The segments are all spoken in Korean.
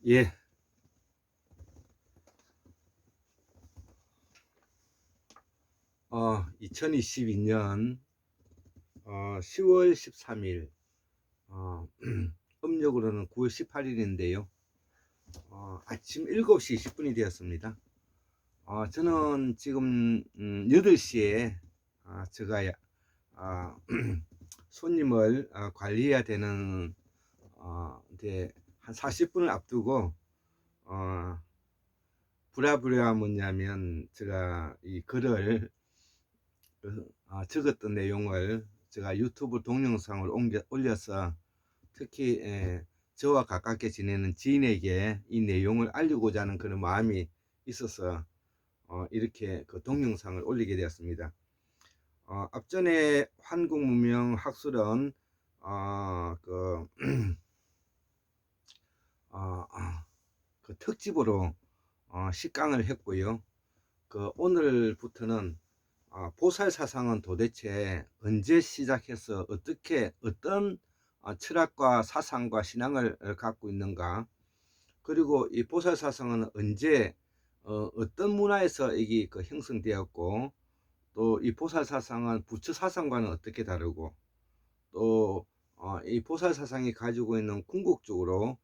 예, 2022년 10월 13일, 음력으로는 9월 18일인데요. 아침 7시 20분이 되었습니다. 저는 지금 8시에 제가 아, 손님을 관리해야 되는 이제 한 40분을 앞두고 부랴부랴 뭐냐면 제가 이 글을 적었던 내용을 제가 유튜브 동영상을 올려서 특히 저와 가깝게 지내는 지인에게 이 내용을 알리고자 하는 그런 마음이 있어서 이렇게 그 동영상을 올리게 되었습니다. 앞전에 한국문명학술은 그, 그 특집으로 10강을 했고요. 그 오늘부터는 보살 사상은 도대체 언제 시작해서 어떻게 어떤 철학과 사상과 신앙을 갖고 있는가, 그리고 이 보살 사상은 언제 어떤 문화에서 이게 그 형성되었고, 또 이 보살 사상은 부처 사상과는 어떻게 다르고, 또 이 보살 사상이 가지고 있는 궁극적으로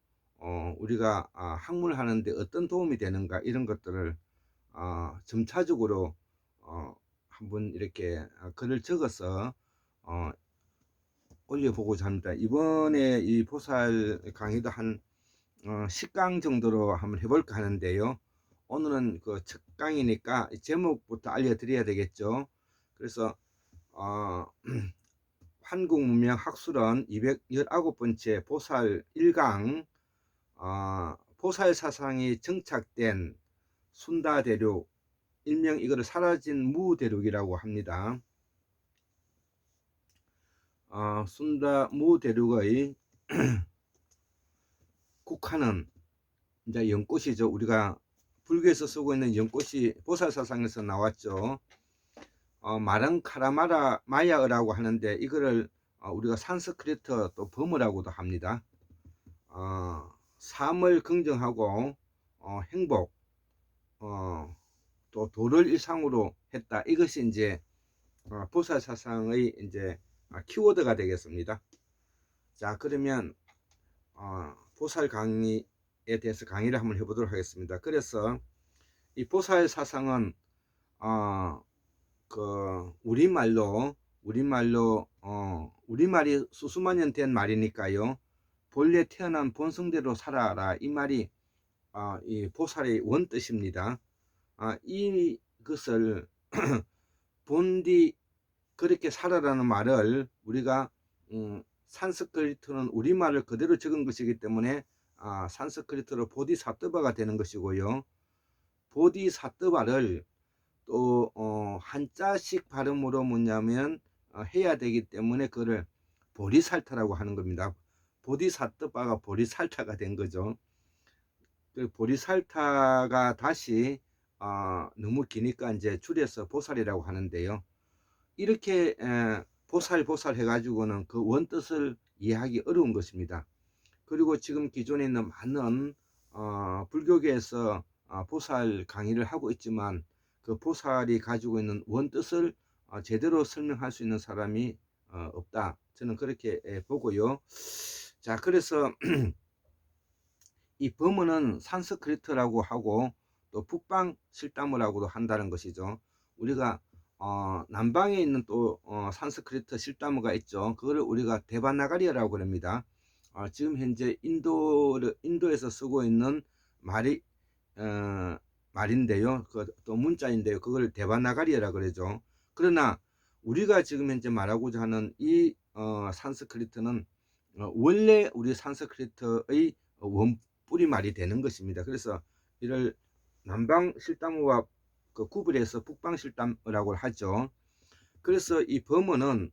우리가 학문하는데 어떤 도움이 되는가, 이런 것들을 점차적으로 한번 이렇게 글을 적어서 어, 올려보고자 합니다. 이번에 이 보살 강의도 한 10강 정도로 한번 해볼까 하는데요. 오늘은 그 첫 강이니까 제목부터 알려드려야 되겠죠. 그래서 한국문명학술원 219번째 보살 1강, 보살 사상이 정착된 순다대륙, 일명 이거를 사라진 무대륙이라고 합니다. 순다 무대륙의 국화는 이제 연꽃이죠. 우리가 불교에서 쓰고 있는 연꽃이 보살사상에서 나왔죠. 말은 카라마라 마야라고 하는데 이거를 우리가 산스크리트 또 버무라고도 합니다. 삶을 긍정하고 행복, 또 도를 일상으로 했다. 이것이 이제 보살사상의 이제 키워드가 되겠습니다. 자, 그러면 보살 강의에 대해서 강의를 한번 해보도록 하겠습니다. 그래서 이 보살 사상은 그 우리말이 수수만 년 된 말이니까요. 본래 태어난 본성대로 살아라, 이 말이 이 보살의 원뜻입니다. 이것을 본디 그렇게 살아라는 말을 우리가 산스크리트는 우리말을 그대로 적은 것이기 때문에 산스크리트로 보디사뜨바가 되는 것이고요. 보디사뜨바를 또 한자식 발음으로 뭐냐면 해야 되기 때문에 그거를 보리살타라고 하는 겁니다. 보디사뜨바가 보리살타가 된 거죠. 그 보리살타가 다시 너무 기니까 이제 줄여서 보살이라고 하는데요. 이렇게 보살 해가지고는 그 원뜻을 이해하기 어려운 것입니다. 그리고 지금 기존에 있는 많은 불교계에서 보살 강의를 하고 있지만 그 보살이 가지고 있는 원뜻을 제대로 설명할 수 있는 사람이 없다. 저는 그렇게 보고요. 자, 그래서 이 범어는 산스크리트라고 하고 또 북방 실다모라고도 한다는 것이죠. 우리가 남방에 있는 또 산스크리트 실다모가 있죠. 그거를 우리가 데바나가리아라고 그럽니다. 지금 현재 인도에서 쓰고 있는 말이 말인데요. 그 또 문자인데요. 그걸 데바나가리아라 그러죠. 그러나 우리가 지금 현재 말하고자 하는 이 산스크리트는 원래 우리 산스크리트의 원 뿌리 말이 되는 것입니다. 그래서 이를 남방 실담어와 그 구분해서 북방 실담어라고 하죠. 그래서 이 범어는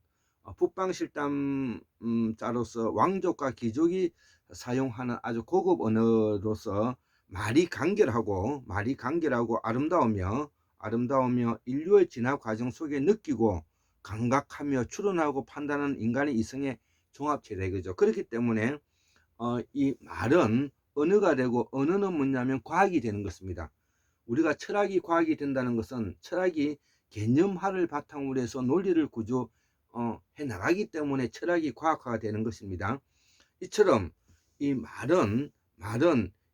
북방 실담자로서 왕족과 귀족이 사용하는 아주 고급 언어로서 말이 간결하고 아름다우며 인류의 진화 과정 속에 느끼고 감각하며 추론하고 판단하는 인간의 이성의 종합체다 이거죠. 그렇기 때문에 이 말은 언어가 되고, 언어는 뭐냐면 과학이 되는 것입니다. 우리가 철학이 과학이 된다는 것은 철학이 개념화를 바탕으로 해서 논리를 구조해 나가기 때문에 철학이 과학화가 되는 것입니다. 이처럼 이 말은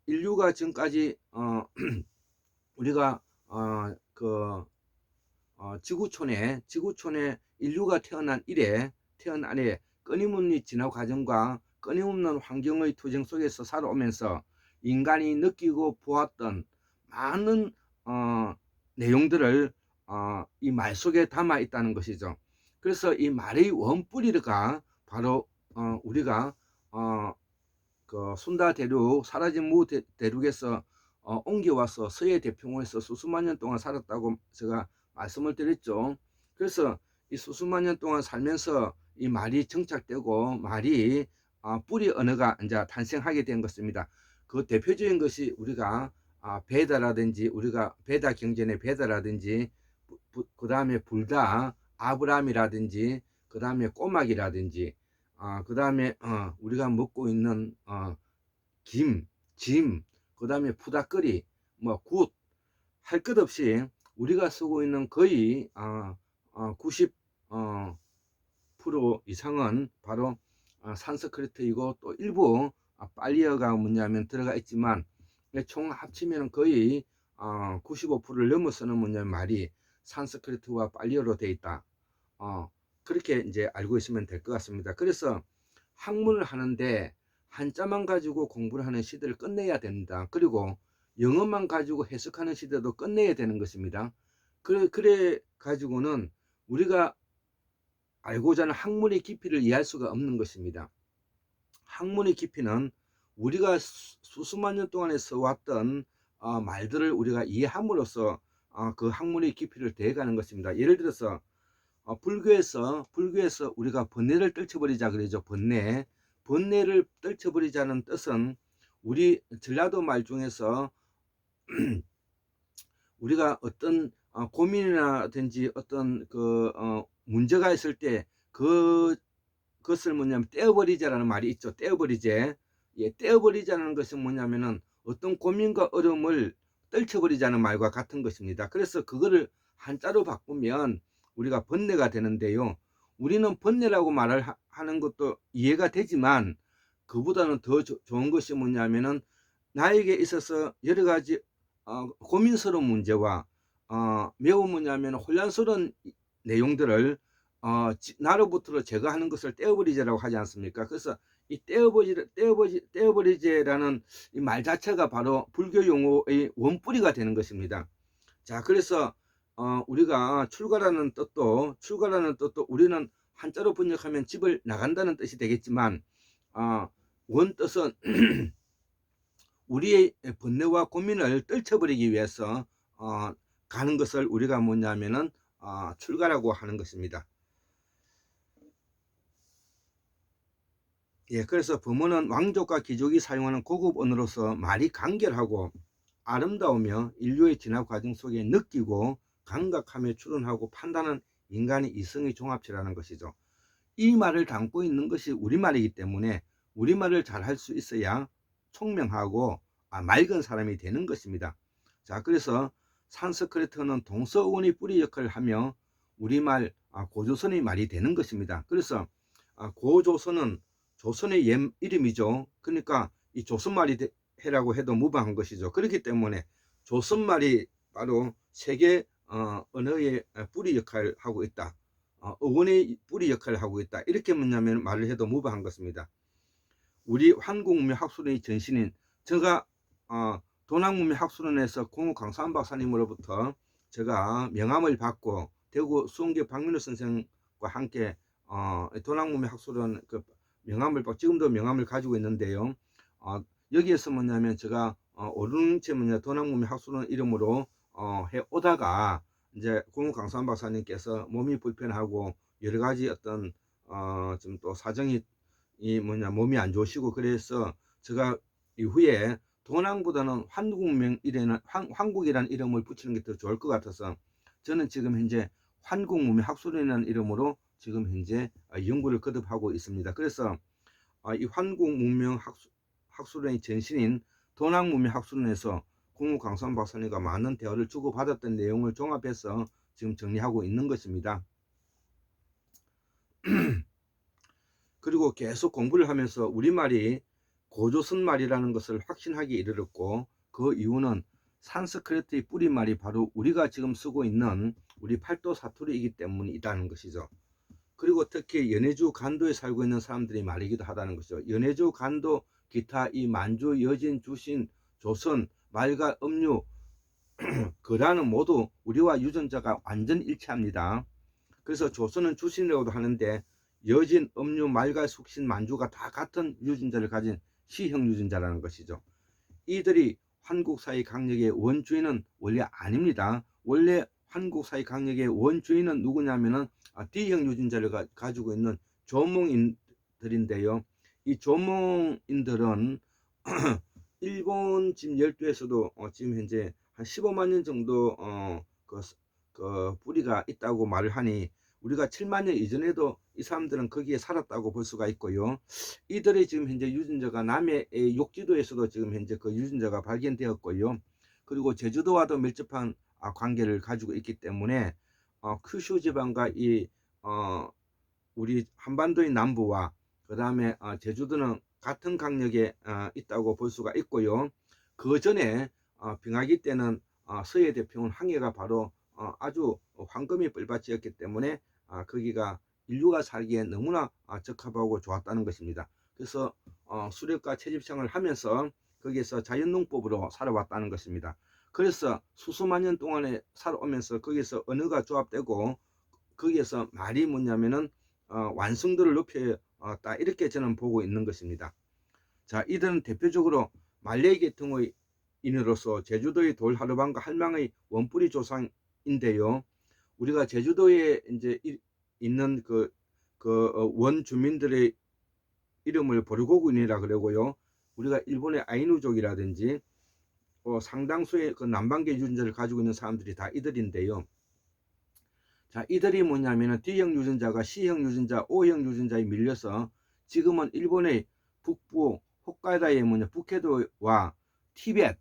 인류가 지금까지 우리가 지구촌에 인류가 태어난 이래 끊임없는 진화 과정과 끊임없는 환경의 투쟁 속에서 살아오면서 인간이 느끼고 보았던 많은 내용들을 이 말 속에 담아 있다는 것이죠. 그래서 이 말의 원뿌리가 바로 우리가 그 순다 대륙, 사라진 무 대륙에서 옮겨와서 서해 태평양에서 수수만 년 동안 살았다고 제가 말씀을 드렸죠. 그래서 이 수수만 년 동안 살면서 이 말이 정착되고 말이 뿌리 언어가 이제 탄생하게 된 것입니다. 그 대표적인 것이 우리가 베다라든지, 우리가 베다 경전의 베다라든지, 그 다음에 불다, 아브라함이라든지, 그 다음에 꼬막이라든지, 그 다음에 우리가 먹고 있는 김, 짐, 그 다음에 푸다거리, 뭐 굿, 할 것 없이 우리가 쓰고 있는 거의 90% 이상은 바로 산스크리트이고, 또 일부 팔리어가 뭐냐면 들어가 있지만 총 합치면 거의 95%를 넘어서는 뭐냐면 말이 산스크리트와 팔리어로 되어 있다. 그렇게 이제 알고 있으면 될 것 같습니다. 그래서 학문을 하는데 한자만 가지고 공부를 하는 시대를 끝내야 된다. 그리고 영어만 가지고 해석하는 시대도 끝내야 되는 것입니다. 그래 가지고는 우리가 알고자 하는 학문의 깊이를 이해할 수가 없는 것입니다. 학문의 깊이는 우리가 수수만 년 동안에 써왔던 말들을 우리가 이해함으로써 그 학문의 깊이를 더해가는 것입니다. 예를 들어서 불교에서 우리가 번뇌를 떨쳐버리자 그러죠. 번뇌를 떨쳐버리자는 뜻은 우리 전라도 말 중에서 우리가 어떤 고민이라든지 어떤 문제가 있을 때 그것을 뭐냐면 떼어버리자라는 말이 있죠. 떼어버리제. 예, 떼어버리자는 것은 뭐냐면은 어떤 고민과 어려움을 떨쳐버리자는 말과 같은 것입니다. 그래서 그거를 한자로 바꾸면 우리가 번뇌가 되는데요. 우리는 번뇌라고 말을 하는 것도 이해가 되지만, 그보다는 더 좋은 것이 뭐냐면은 나에게 있어서 여러 가지 고민스러운 문제와 매우 뭐냐면 혼란스러운 내용들을 나로부터 제거하는 것을 떼어버리제라고 하지 않습니까? 그래서 이 떼어버리제라는 이 말 자체가 바로 불교 용어의 원뿌리가 되는 것입니다. 자, 그래서 우리가 출가라는 뜻도 우리는 한자로 번역하면 집을 나간다는 뜻이 되겠지만, 원 뜻은 우리의 번뇌와 고민을 떨쳐버리기 위해서 가는 것을 우리가 뭐냐면은 출가라고 하는 것입니다. 예, 그래서 범어는 왕족과 귀족이 사용하는 고급 언어로서 말이 간결하고 아름다우며 인류의 진화 과정 속에 느끼고 감각하며 추론하고 판단하는 인간의 이성의 종합체라는 것이죠. 이 말을 담고 있는 것이 우리말이기 때문에 우리말을 잘 할 수 있어야 총명하고 맑은 사람이 되는 것입니다. 자, 그래서 산스크리트는 동서원의 뿌리 역할을 하며 우리말 고조선의 말이 되는 것입니다. 그래서 고조선은 조선의 옛 이름이죠. 그러니까 이 조선말이 해라고 해도 무방한 것이죠. 그렇기 때문에 조선말이 바로 세계 언어의 뿌리 역할을 하고 있다. 어원의 뿌리 역할을 하고 있다. 이렇게 뭐냐면 말을 해도 무방한 것입니다. 우리 한국문명학술원의 전신인 제가 동학문명학술원에서 공우 강산 박사님으로부터 제가 명함을 받고 대구 수원계 박민우 선생과 함께 동학문명학술원 그 명함을 받고 지금도 명함을 가지고 있는데요. 여기에서 뭐냐면 제가 오른체 동학문명학술원 이름으로 해 오다가 이제 공우 강산 박사님께서 몸이 불편하고 여러 가지 어떤 좀 또 사정이 몸이 안 좋으시고 그래서 제가 이후에 동학보다는 한국이라는 이름을 붙이는 게 더 좋을 것 같아서 저는 지금 현재 한국문명학술원이라는 이름으로 지금 현재 연구를 거듭하고 있습니다. 그래서 이 한국문명학술원의 학술원의 전신인 도남문명학술원에서 국무광수한 박사님과 많은 대화를 주고받았던 내용을 종합해서 지금 정리하고 있는 것입니다. 그리고 계속 공부를 하면서 우리말이 고조선말이라는 것을 확신하게 이르렀고, 그 이유는 산스크리트의 뿌리말이 바로 우리가 지금 쓰고 있는 우리 팔도 사투리이기 때문이라는 것이죠. 그리고 특히 연해주 간도에 살고 있는 사람들이 말이기도 하다는 것이죠. 연해주 간도 기타 이 만주, 여진, 주신, 조선, 말과 음유, 거라는 모두 우리와 유전자가 완전 일치합니다. 그래서 조선은 주신이라고도 하는데 여진, 음유, 말갈, 숙신, 만주가 다 같은 유전자를 가진 C형 유전자라는 것이죠. 이들이 한국사의 강력의 원주인은 원래 아닙니다. 원래 한국사의 강력의 원주인은 누구냐면은 D형 유전자를 가지고 있는 조몽인들인데요. 이 조몽인들은 일본 지금 열도에서도 지금 현재 한 15만 년 정도 그 뿌리가 있다고 말을 하니, 우리가 7만 년 이전에도 이 사람들은 거기에 살았다고 볼 수가 있고요. 이들의 지금 현재 유전자가 남해 욕지도에서도 지금 현재 그 유전자가 발견되었고요. 그리고 제주도와도 밀접한 관계를 가지고 있기 때문에 큐슈 지방과 이 우리 한반도의 남부와 그 다음에 제주도는 같은 강력에 있다고 볼 수가 있고요. 그 전에 병아기 때는 서해 대평원 항해가 바로 아주 황금이 뻘밭이었기 때문에 거기가 인류가 살기에 너무나 적합하고 좋았다는 것입니다. 그래서 수렵과 채집생을 하면서 거기에서 자연농법으로 살아왔다는 것입니다. 그래서 수수만 년 동안에 살아오면서 거기에서 언어가 조합되고 거기에서 말이 뭐냐면은 완성도를 높였다, 이렇게 저는 보고 있는 것입니다. 자, 이들은 대표적으로 말레이 계통의 인으로서 제주도의 돌하루방과 할망의 원뿌리 조상인데요. 우리가 제주도에 이제 있는 그 원주민들의 이름을 보르고군이라 그러고요. 우리가 일본의 아이누족이라든지 상당수의 그 남방계 유전자를 가지고 있는 사람들이 다 이들인데요. 자, 이들이 뭐냐면은 D형 유전자가 C형 유전자, O형 유전자에 밀려서 지금은 일본의 북부 홋카이다의 북해도와 티벳,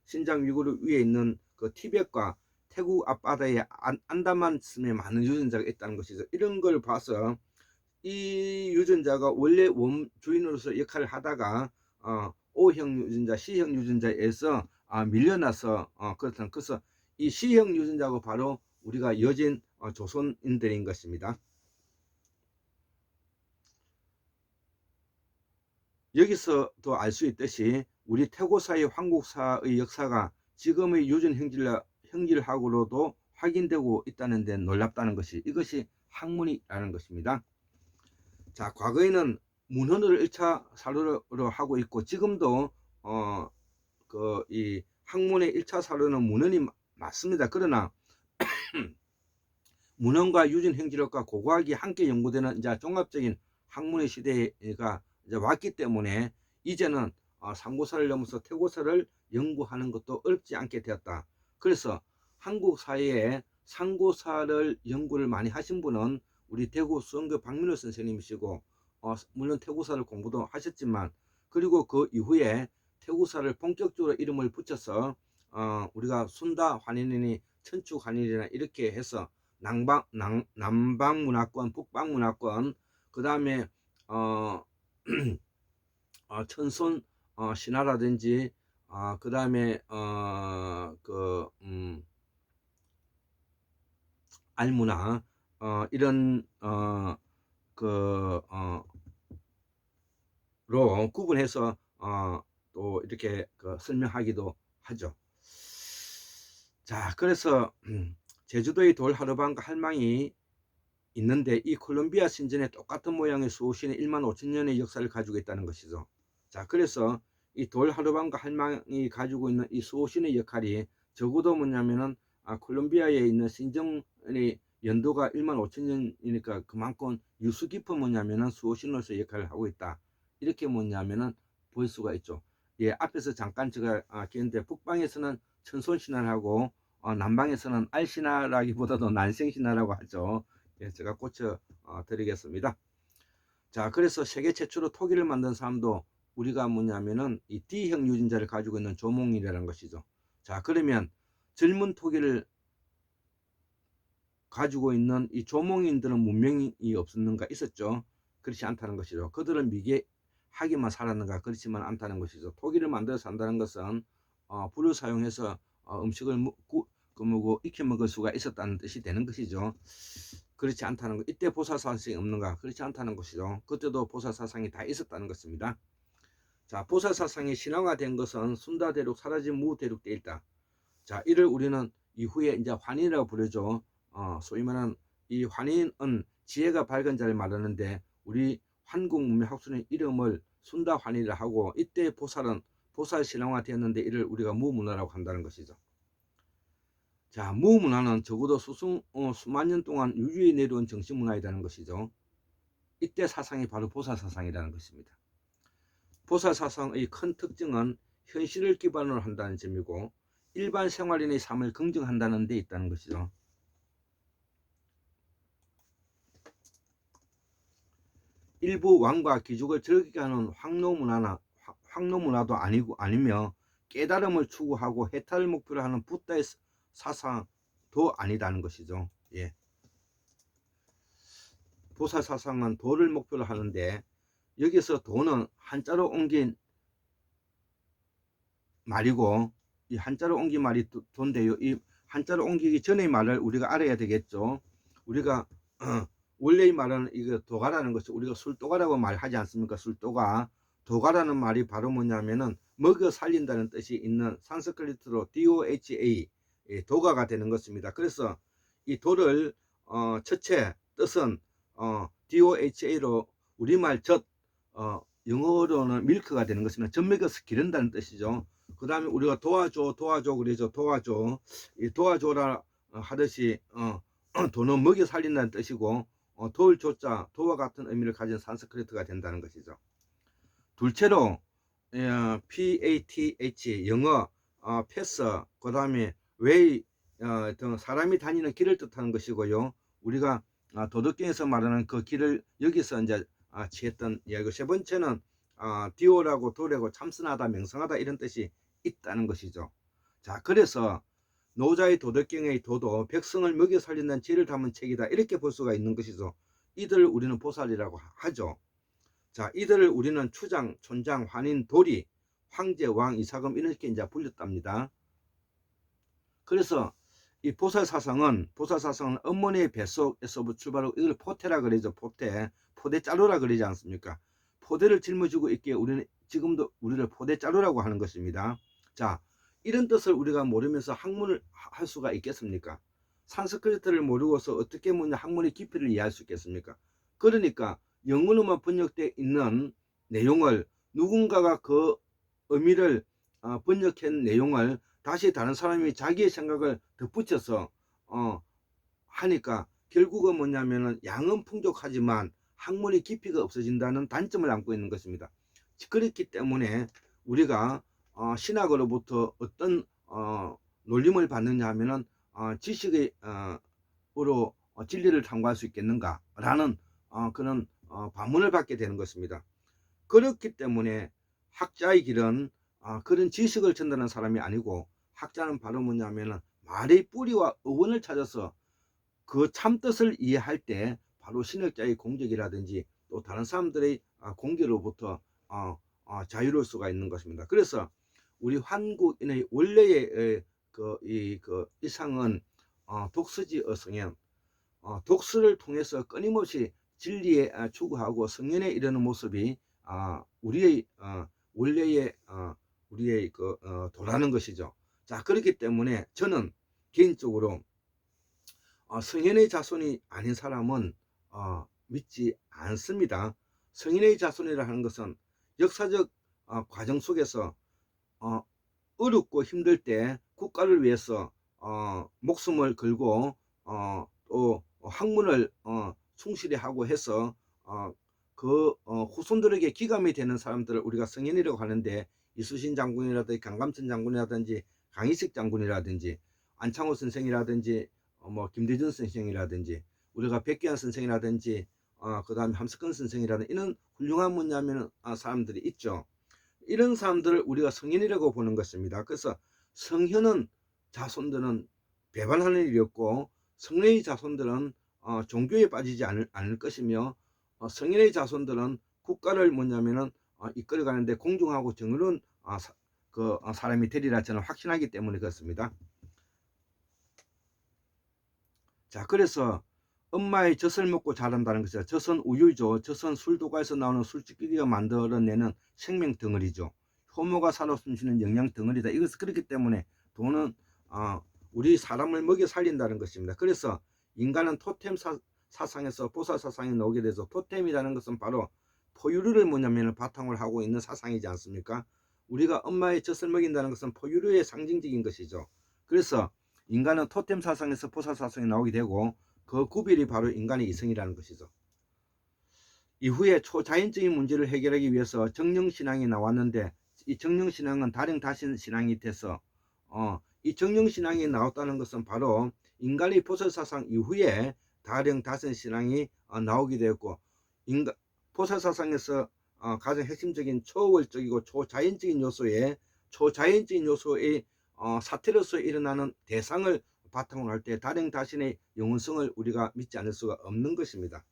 신장 위구르 위에 있는 그 티벳과 태국 앞바다의 안다만 섬에 많은 유전자가 있다는 것이죠. 이런 걸 봐서 이 유전자가 원래 원주인으로서 역할을 하다가 O형 유전자, C형 유전자에서 밀려나서 그렇다는, 그래서 이 C형 유전자가 바로 우리가 여진 조선인들인 것입니다. 여기서도 알 수 있듯이 우리 태고사의 황국사의 역사가 지금의 유전 형질학으로도 확인되고 있다는 데 놀랍다는 것이, 이것이 학문이라는 것입니다. 자, 과거에는 문헌을 1차 사료로 하고 있고 지금도 이 학문의 1차 사료는 문헌이 맞습니다. 그러나 문헌과 유전 행지력과 고고학이 함께 연구되는 이제 종합적인 학문의 시대가 이제 왔기 때문에 이제는 상고사를 넘어서 태고사를 연구하는 것도 어렵지 않게 되었다. 그래서 한국 사회에 상고사를 연구를 많이 하신 분은 우리 대구 수원교 박민호 선생님이시고, 물론 태고사를 공부도 하셨지만, 그리고 그 이후에 태고사를 본격적으로 이름을 붙여서 우리가 순다 환인이니 천축 환인이나 이렇게 해서 남방문화권, 북방문화권, 그 다음에 천손 신화라든지 그 다음에 알문화 이런 로 구분해서 또 이렇게 설명하기도 하죠. 자, 그래서 제주도의 돌하루방과 할망이 있는데 이 콜롬비아 신전에 똑같은 모양의 수호신의 1만 5천 년의 역사를 가지고 있다는 것이죠. 자, 그래서 이 돌하루방과 할망이 가지고 있는 이 수호신의 역할이 적어도 뭐냐면은 콜롬비아에 있는 신전의 연도가 1만 5천 년이니까 그만큼 유수 깊은 뭐냐면은 수호신으로서 역할을 하고 있다, 이렇게 뭐냐면은 볼 수가 있죠. 예, 앞에서 잠깐 제가 기는데 북방에서는 천손신화를 하고 남방에서는 알신화라기보다도 난생신화라고 하죠. 예, 제가 고쳐 드리겠습니다. 자, 그래서 세계 최초로 토기를 만든 사람도 우리가 뭐냐면은 이 D형 유전자를 가지고 있는 조몽이라는 것이죠. 자, 그러면 젊은 토기를 가지고 있는 이 조몽인들은 문명이 없었는가? 있었죠. 그렇지 않다는 것이죠. 그들은 미개하기만 살았는가? 그렇지만 않다는 것이죠. 토기를 만들어서 산다는 것은 불을 사용해서 음식을 익혀 먹을 수가 있었다는 뜻이 되는 것이죠. 그렇지 않다는 것. 이때 보살사상이 없는가? 그렇지 않다는 것이죠. 그때도 보살사상이 다 있었다는 것입니다. 자, 보살사상이 신화화된 것은 순다대륙 사라진 무대륙 때 있다. 자, 이를 우리는 이후에 이제 환인이라고 부르죠. 소위 말하는 이 환인은 지혜가 밝은 자를 말하는데 우리 한국 문명학술의 이름을 순다환이라 하고, 이때 보살은 보살 신앙화되었는데 이를 우리가 무문화라고 한다는 것이죠. 자, 무문화는 적어도 수만 년 동안 유유히 내려온 정신문화이라는 것이죠. 이때 사상이 바로 보살 사상이라는 것입니다. 보살 사상의 큰 특징은 현실을 기반으로 한다는 점이고 일반 생활인의 삶을 긍정한다는 데 있다는 것이죠. 일부 왕과 귀족을 즐기게 하는 황노문화도 아니며 깨달음을 추구하고 해탈을 목표로 하는 붓다의 사상도 아니다는 것이죠. 예. 보살 사상은 도를 목표로 하는데 여기서 도는 한자로 옮긴 말이고, 이 한자로 옮긴 말이 도인데요. 이 한자로 옮기기 전의 말을 우리가 알아야 되겠죠. 우리가 원래의 말은 이거 도가라는 것이, 우리가 술도가라고 말하지 않습니까? 술도가. 도가라는 말이 바로 뭐냐면은 먹여 살린다는 뜻이 있는 산스크리트로 DOHA, 도가가 되는 것입니다. 그래서 이 도를 첫째 뜻은 DOHA로 우리말 젖, 영어로는 밀크가 되는 것입니다. 젖 먹여서 기른다는 뜻이죠. 그 다음에 우리가 도와줘 그러죠. 도와줘. 이 도와줘라 하듯이 도는 먹여 살린다는 뜻이고, 도울 조자, 도와 같은 의미를 가진 산스크리트가 된다는 것이죠. 둘째로 PATH, 영어 패스, 그 다음에 웨이 등 사람이 다니는 길을 뜻하는 것이고요. 우리가 도덕경에서 말하는 그 길을 여기서 이제 취했던 이야기고, 세 번째는 디오라고 도래고 참선하다, 명성하다 이런 뜻이 있다는 것이죠. 자, 그래서 노자의 도덕경의 도도 백성을 먹여 살린다는 지혜를 담은 책이다, 이렇게 볼 수가 있는 것이죠. 이들을 우리는 보살이라고 하죠. 자, 이들을 우리는 추장, 촌장, 환인, 도리, 황제, 왕, 이사금 이렇게 이제 불렸답니다. 그래서 이 보살사상은 어머니의 뱃속에서부터 출발하고 이걸 포태라 그러죠. 포대자루라 그러지 않습니까? 포대를 짊어지고 있기에 우리는 지금도 우리를 포대자루라고 하는 것입니다. 자, 이런 뜻을 우리가 모르면서 학문을 할 수가 있겠습니까? 산스크리트를 모르고서 어떻게 학문의 깊이를 이해할 수 있겠습니까? 그러니까 영어로만 번역되어 있는 내용을 누군가가 그 의미를 번역한 내용을 다시 다른 사람이 자기의 생각을 덧붙여서 하니까 결국은 뭐냐면은 양은 풍족하지만 학문의 깊이가 없어진다는 단점을 안고 있는 것입니다. 그렇기 때문에 우리가 신학으로부터 어떤 놀림을 받느냐 하면은 지식의 으로 진리를 탐구할 수 있겠는가 라는 그런 반문을 받게 되는 것입니다. 그렇기 때문에 학자의 길은 그런 지식을 전달하는 사람이 아니고, 학자는 바로 뭐냐면은 말의 뿌리와 어원을 찾아서 그 참뜻을 이해할 때 바로 신학자의 공적이라든지 또 다른 사람들의 공개로부터 자유로울 수가 있는 것입니다. 그래서 우리 한국인의 원래의 그 이상은 독서지 성현, 독서를 통해서 끊임없이 진리에 추구하고 성현에 이르는 모습이 우리의 원래의 우리의 도라는 것이죠. 자, 그렇기 때문에 저는 개인적으로 성현의 자손이 아닌 사람은 믿지 않습니다. 성현의 자손이라 하는 것은 역사적 과정 속에서 어렵고 힘들 때 국가를 위해서 목숨을 걸고 또 학문을 충실히 하고 해서 그 후손들에게 기감이 되는 사람들을 우리가 성현이라고 하는데, 이수신 장군이라든지 강감천 장군이라든지 강희식 장군이라든지 안창호 선생이라든지 뭐 김대중 선생이라든지 우리가 백기환 선생이라든지 그 다음에 함석근 선생이라든지 이런 훌륭한 뭐냐면 사람들이 있죠. 이런 사람들을 우리가 성현이라고 보는 것입니다. 그래서 성현은 자손들은 배반하는 일이 없고 성례의 자손들은 종교에 빠지지 않을 것이며 성현의 자손들은 국가를 뭐냐면은 이끌어가는데 공정하고 정의로운 사람이 되리라 저는 확신하기 때문에 그렇습니다. 자, 그래서 엄마의 젖을 먹고 자란다는 것이죠. 젖은 우유죠. 젖은 술도가에서 나오는 술찌개가 만들어내는 생명 덩어리죠. 효모가 살아 숨쉬는 영양 덩어리다. 이것은 그렇기 때문에 돈은 우리 사람을 먹여 살린다는 것입니다. 그래서 인간은 토템 사상에서 보살 사상이 나오게 돼서 토템이라는 것은 바로 포유류를 뭐냐면 바탕을 하고 있는 사상이지 않습니까? 우리가 엄마의 젖을 먹인다는 것은 포유류의 상징적인 것이죠. 그래서 인간은 토템 사상에서 보살 사상이 나오게 되고 그 구별이 바로 인간의 이성이라는 것이죠. 이후에 초자연적인 문제를 해결하기 위해서 정령신앙이 나왔는데 이 정령신앙은 다령다신 신앙이 돼서 이 정령신앙이 나왔다는 것은 바로 인간의 보살사상 이후에 다령다신신앙이 나오게 되었고 보살사상에서 가장 핵심적인 초월적이고 초자연적인 요소의 사태로서 일어나는 대상을 바탕으로 할 때 다령다신의 영원성을 우리가 믿지 않을 수가 없는 것입니다.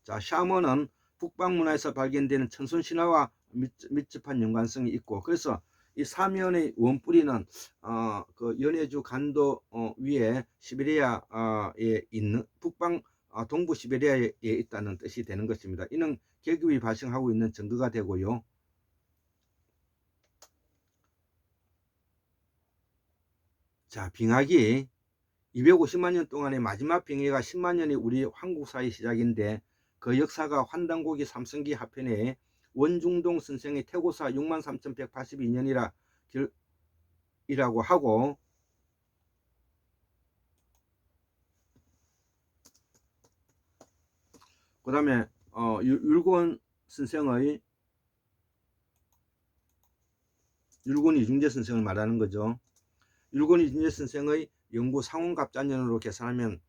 자, 샤먼은 북방 문화에서 발견되는 천손 신화와 밀접한 연관성이 있고 그래서 이 사면의 원뿌리는 그 연해주 간도 위에 시베리아에 있는 북방 동부 시베리아에 있다는 뜻이 되는 것입니다. 이는 계급이 발생하고 있는 증거가 되고요. 자, 빙하기 250만 년 동안의 마지막 빙하가 10만 년이 우리 한국사의 시작인데 그 역사가 환단고기 삼성기 하편에 원중동 선생의 태고사 63,182년이라 이라고 하고 그 다음에 율곤 이중재 선생을 말하는 거죠. 율곤 이중재 선생의 영구 상원갑자년으로 계산하면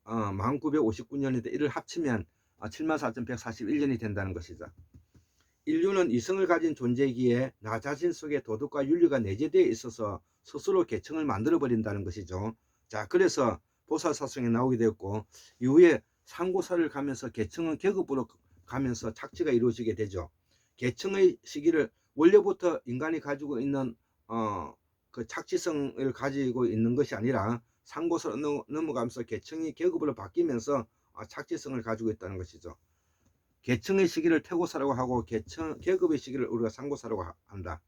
1959년인데 이를 합치면 74,141년이 된다는 것이죠. 인류는 이성을 가진 존재이기에 나 자신 속에 도덕과 윤리가 내재되어 있어서 스스로 계층을 만들어 버린다는 것이죠. 자, 그래서 보살사성이 나오게 되었고 이후에 상고사를 가면서 계층은 계급으로 가면서 착취가 이루어지게 되죠. 계층의 시기를 원래부터 인간이 가지고 있는 그 착취성을 가지고 있는 것이 아니라 상고사로 넘어가면서 계층이 계급으로 바뀌면서 착취성을 가지고 있다는 것이죠. 계층의 시기를 태고사라고 하고 계급의 시기를 우리가 상고사라고 한다.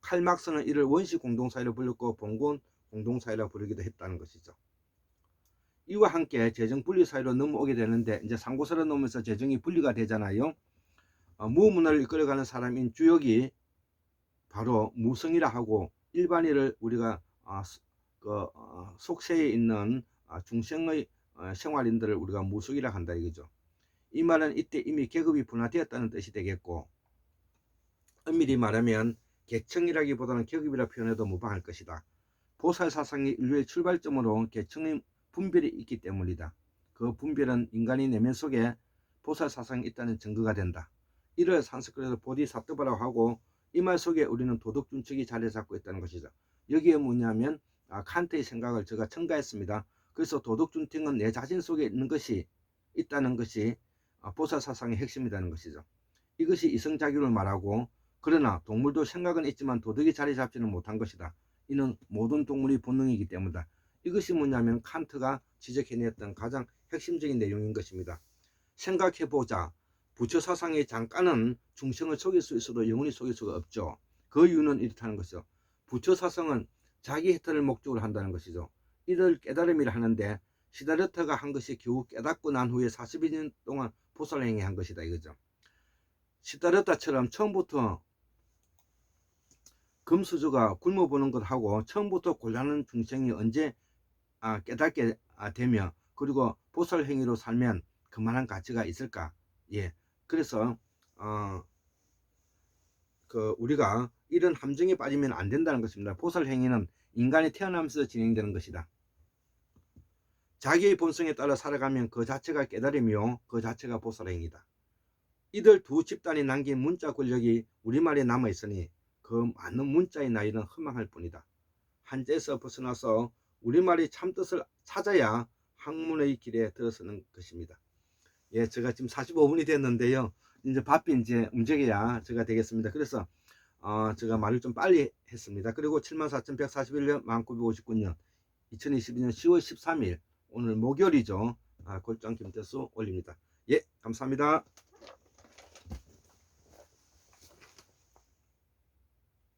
칼막스는 이를 원시 공동사회로 불렸고 봉건 공동사회라고 부르기도 했다는 것이죠. 이와 함께 재정 분리 사회로 넘어오게 되는데 이제 상고사로 넘으면서 재정이 분리가 되잖아요. 무문화를 이끌어가는 사람인 주역이 바로 무성이라 하고 일반인을 우리가 속세에 있는 중생의 생활인들을 우리가 무속이라 한다 이거죠. 이 말은 이때 이미 계급이 분화되었다는 뜻이 되겠고 엄밀히 말하면 계층이라기보다는 계급이라 표현해도 무방할 것이다. 보살사상이 인류의 출발점으로 계층의 분별이 있기 때문이다. 그 분별은 인간의 내면 속에 보살사상이 있다는 증거가 된다. 이를 산스크리트로 보디사트바라고 하고 이 말 속에 우리는 도덕준칙이 자리 잡고 있다는 것이죠. 여기에 뭐냐면 칸트의 생각을 제가 첨가했습니다. 그래서 도덕준칙은 내 자신 속에 있다는 것이 보살사상의 핵심이라는 것이죠. 이것이 이성작용을 말하고 그러나 동물도 생각은 있지만 도덕이 자리 잡지는 못한 것이다. 이는 모든 동물이 본능이기 때문이다. 이것이 뭐냐면 칸트가 지적해냈던 가장 핵심적인 내용인 것입니다. 생각해보자. 부처사상의 잠깐은 중생을 속일 수 있어도 영원히 속일 수가 없죠. 그 이유는 이렇다는 것이죠. 부처사상은 자기 혜택을 목적으로 한다는 것이죠. 이를 깨달음이라 하는데 시다르타가 한 것이 겨우 깨닫고 난 후에 42년 동안 보살행위 한 것이다 이거죠. 시다르타처럼 처음부터 금수저가 굶어보는 것하고 처음부터 곤란한 중생이 언제 깨닫게 되며 그리고 보살행위로 살면 그만한 가치가 있을까? 예, 그래서 우리가 이런 함정에 빠지면 안 된다는 것입니다. 보살행위는 인간이 태어나면서 진행되는 것이다. 자기의 본성에 따라 살아가면 그 자체가 깨달음이요 그 자체가 보살행위다. 이들 두 집단이 남긴 문자 권력이 우리말에 남아있으니 그 많은 문자의 나이는 허망할 뿐이다. 한자에서 벗어나서 우리말의 참뜻을 찾아야 학문의 길에 들어서는 것입니다. 예, 제가 지금 45분이 됐는데요. 이제 바삐 이제 움직여야 제가 되겠습니다. 그래서 제가 말을 좀 빨리 했습니다. 그리고 74,141년 1959년 2022년 10월 13일 오늘 목요일이죠. 골장 김태수 올립니다. 예, 감사합니다.